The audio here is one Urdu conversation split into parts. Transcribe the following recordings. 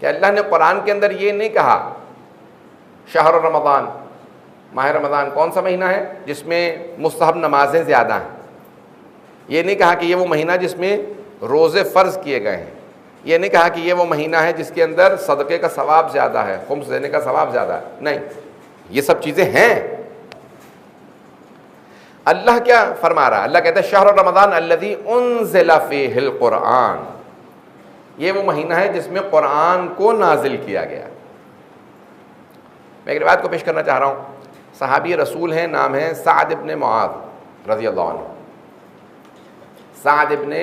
کہ اللہ نے قرآن کے اندر یہ نہیں کہا شہر رمضان، ماہ رمضان کون سا مہینہ ہے جس میں مستحب نمازیں زیادہ ہیں، یہ نہیں کہا کہ یہ وہ مہینہ جس میں روزے فرض کیے گئے ہیں، یہ نہیں کہا کہ یہ وہ مہینہ ہے جس کے اندر صدقے کا ثواب زیادہ ہے، خمس دینے کا ثواب زیادہ ہے، نہیں، یہ سب چیزیں ہیں۔ اللہ کیا فرما رہا ہے؟ اللہ کہتا ہے شہر رمضان الذی انزل فیہ القرآن، یہ وہ مہینہ ہے جس میں قرآن کو نازل کیا گیا۔ میں ایک روایت کو پیش کرنا چاہ رہا ہوں، صحابی رسول ہیں، نام ہے سعد ابن معاذ رضی اللہ عنہ۔ سعد ابن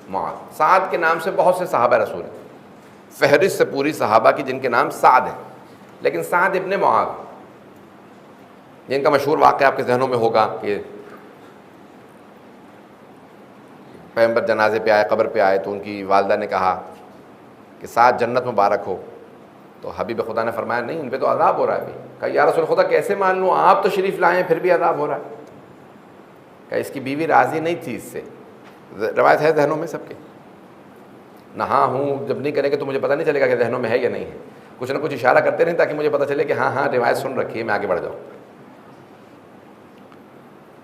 معاذ، سعد کے نام سے بہت سے صحابہ رسول ہیں، فہرست سے پوری صحابہ کی جن کے نام سعد ہیں، لیکن سعد ابن معاذ جن کا مشہور واقعہ آپ کے ذہنوں میں ہوگا کہ پیغمبر جنازے پہ آئے، قبر پہ آئے تو ان کی والدہ نے کہا کہ سعد جنت مبارک ہو، تو حبیب خدا نے فرمایا نہیں، ان پہ تو عذاب ہو رہا ہے ابھی۔ کہا یا رسول خدا کیسے مان لوں، آپ تو شریف لائے ہیں پھر بھی عذاب ہو رہا ہے۔ کہا اس کی بیوی راضی نہیں تھی اس سے، روایت ہے ذہنوں میں سب کے، نہ ہاں ہوں جب نہیں کریں گے تو مجھے پتہ نہیں چلے گا کہ ذہنوں میں ہے یا نہیں ہے، کچھ نہ کچھ اشارہ کرتے رہیں تاکہ مجھے پتہ چلے کہ ہاں روایت سن رکھی ہے، میں آگے بڑھ جاؤں۔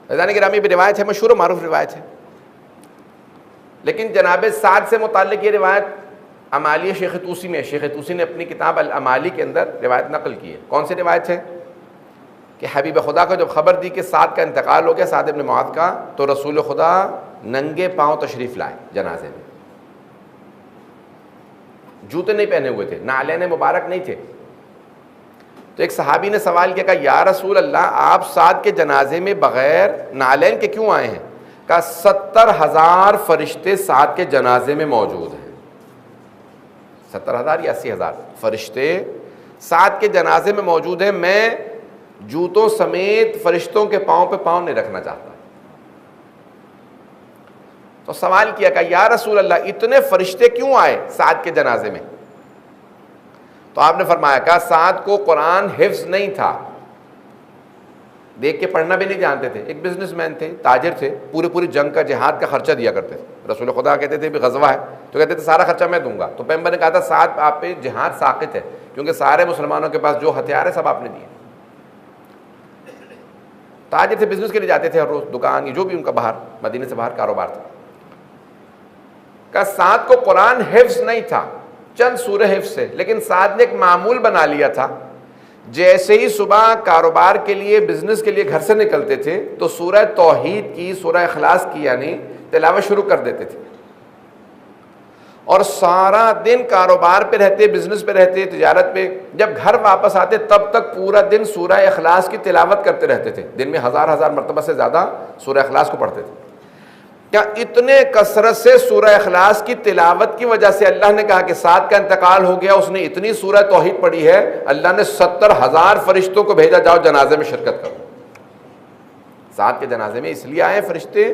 عزیزان گرامی بھی روایت ہے، مشہور و معروف روایت ہے، لیکن جناب سعد سے متعلق یہ روایت امالی شیخ طوسی میں، شیخ طوسی نے اپنی کتاب الامالی کے اندر روایت نقل کی ہے۔ کون سی روایت ہے؟ کہ حبیب خدا کو جب خبر دی کہ سعد کا انتقال ہو گیا، سعد ابن معاذ کا، تو رسول خدا ننگے پاؤں تشریف لائے جنازے میں، جوتے نہیں پہنے ہوئے تھے، نعلین مبارک نہیں تھے۔ تو ایک صحابی نے سوال کیا، کہا یا رسول اللہ آپ سعد کے جنازے میں بغیر نعلین کے کیوں آئے ہیں؟ کہا 70,000 فرشتے سعد کے جنازے میں موجود ہیں، 70,000 یا 80,000 فرشتے سعد کے جنازے میں موجود ہیں، میں جوتوں سمیت فرشتوں کے پاؤں پہ پاؤں نہیں رکھنا چاہتا۔ تو سوال کیا کہ یا رسول اللہ اتنے فرشتے کیوں آئے سعد کے جنازے میں؟ تو آپ نے فرمایا کہ سعد کو قرآن حفظ نہیں تھا، دیکھ کے پڑھنا بھی نہیں جانتے تھے، ایک بزنس مین تھے، تاجر تھے، پوری جنگ کا جہاد کا خرچہ دیا کرتے تھے۔ رسول خدا کہتے تھے بھی غزوہ ہے تو کہتے تھے سارا خرچہ میں دوں گا، تو پیغمبر نے کہا تھا سعد آپ پہ جہاد ساقط ہے، کیونکہ سارے مسلمانوں کے پاس جو ہتھیار ہے سب آپ نے دیے۔ تاجر تھے، بزنس کے لیے جاتے تھے ہر روز، دکان جو بھی ان کا باہر مدینے سے باہر کاروبار تھا۔ کہ سعد کو قرآن حفظ نہیں تھا، چند سورہ حفظ سے، لیکن سعد نے ایک معمول بنا لیا تھا، جیسے ہی صبح کاروبار کے لیے بزنس کے لیے گھر سے نکلتے تھے تو سورہ توحید کی، سورہ اخلاص کی یعنی تلاوت شروع کر دیتے تھے، اور سارا دن کاروبار پہ رہتے، بزنس پہ رہتے، تجارت پہ، جب گھر واپس آتے تب تک پورا دن سورہ اخلاص کی تلاوت کرتے رہتے تھے، دن میں ہزار مرتبہ سے زیادہ سورہ اخلاص کو پڑھتے تھے۔ کیا اتنے کثرت سے سورہ اخلاص کی تلاوت کی وجہ سے اللہ نے کہا کہ سعد کا انتقال ہو گیا، اس نے اتنی سورہ توحید پڑھی ہے، اللہ نے 70,000 فرشتوں کو بھیجا جاؤ جنازے میں شرکت کرو۔ سعد کے جنازے میں اس لیے آئے فرشتے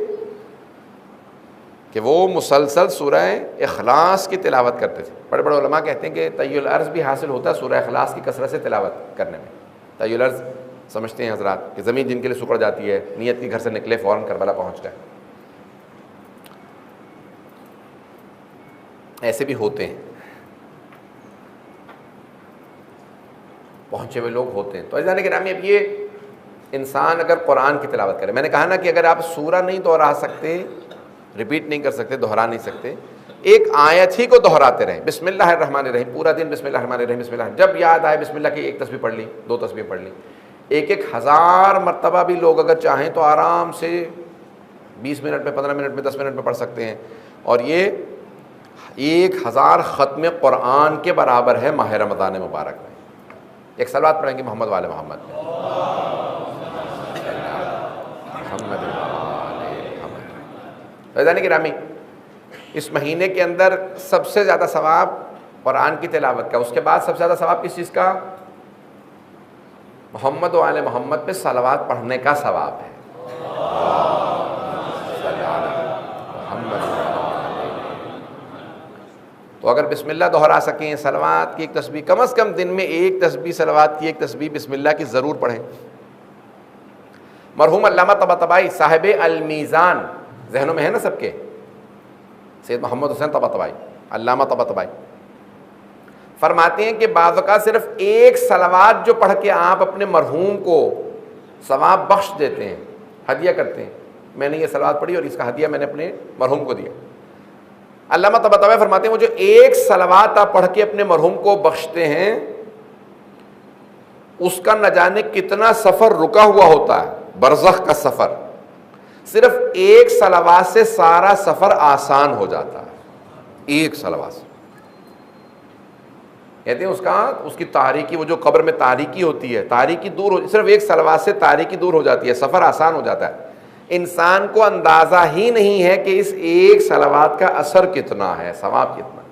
کہ وہ مسلسل سورہ اخلاص کی تلاوت کرتے تھے۔ بڑے بڑے علماء کہتے ہیں کہ طی الارض بھی حاصل ہوتا ہے سورہ اخلاص کی کثرت سے تلاوت کرنے میں۔ طی الارض سمجھتے ہیں حضرات کہ زمین جن کے لیے سکڑ جاتی ہے، نیت کی گھر سے نکلے فوراً کربلا پہنچ گئے، ایسے بھی ہوتے ہیں، پہنچے ہوئے لوگ ہوتے ہیں۔ تو عزیزان گرامی اب یہ انسان اگر قرآن کی تلاوت کرے، میں نے کہا نا کہ اگر آپ سورہ نہیں دہرا سکتے، ریپیٹ نہیں کر سکتے، دہرا نہیں سکتے، ایک آیت ہی کو دہراتے رہیں، بسم اللہ الرحمن الرحیم، پورا دن بسم اللہ الرحمن الرحیم، بسم اللہ، جب یاد آئے بسم اللہ کی ایک تسبیح پڑھ لی، 2 تسبیح پڑھ لی، 1,000 مرتبہ بھی لوگ اگر چاہیں تو آرام سے 20 منٹ میں، 15 منٹ میں، 10 منٹ میں پڑھ سکتے ہیں، اور یہ 1,000 ختم قرآن کے برابر ہے ماہ رمضان مبارک میں۔ ایک صلوات پڑھیں گے محمد والے محمد میں، عزیزان گرامی اس مہینے کے اندر سب سے زیادہ ثواب قرآن کی تلاوت کا، اس کے بعد سب سے زیادہ ثواب کس چیز کا؟ محمد و آل محمد پہ صلوات پڑھنے کا ثواب ہے۔ تو اگر بسم اللہ دہرا سکیں، صلوات کی ایک تسبیح، کم از کم دن میں ایک تسبیح، صلوات کی ایک تسبیح بسم اللہ کی ضرور پڑھیں۔ مرحوم علامہ طباطبائی صاحب المیزان، ذہنوں میں ہے نا سب کے، سید محمد حسین طباطبائی، علامہ طباطبائی، فرماتے ہیں کہ بعض اوقات صرف ایک صلوات جو پڑھ کے آپ اپنے مرحوم کو ثواب بخش دیتے ہیں، ہدیہ کرتے ہیں، میں نے یہ صلوات پڑھی اور اس کا ہدیہ میں نے اپنے مرحوم کو دیا۔ علامہ طباطبائی فرماتے ہیں وہ جو ایک صلوات آپ پڑھ کے اپنے مرحوم کو بخشتے ہیں، اس کا نہ جانے کتنا سفر رکا ہوا ہوتا ہے، برزخ کا سفر، صرف ایک صلوات سے سارا سفر آسان ہو جاتا ہے، ایک صلوات سے۔ کہتے ہیں اس کی تاریکی، وہ جو قبر میں تاریکی ہوتی ہے، تاریکی دور ہو، صرف ایک صلوات سے تاریکی دور ہو جاتی ہے، سفر آسان ہو جاتا ہے۔ انسان کو اندازہ ہی نہیں ہے کہ اس ایک صلوات کا اثر کتنا ہے، ثواب کتنا ہے۔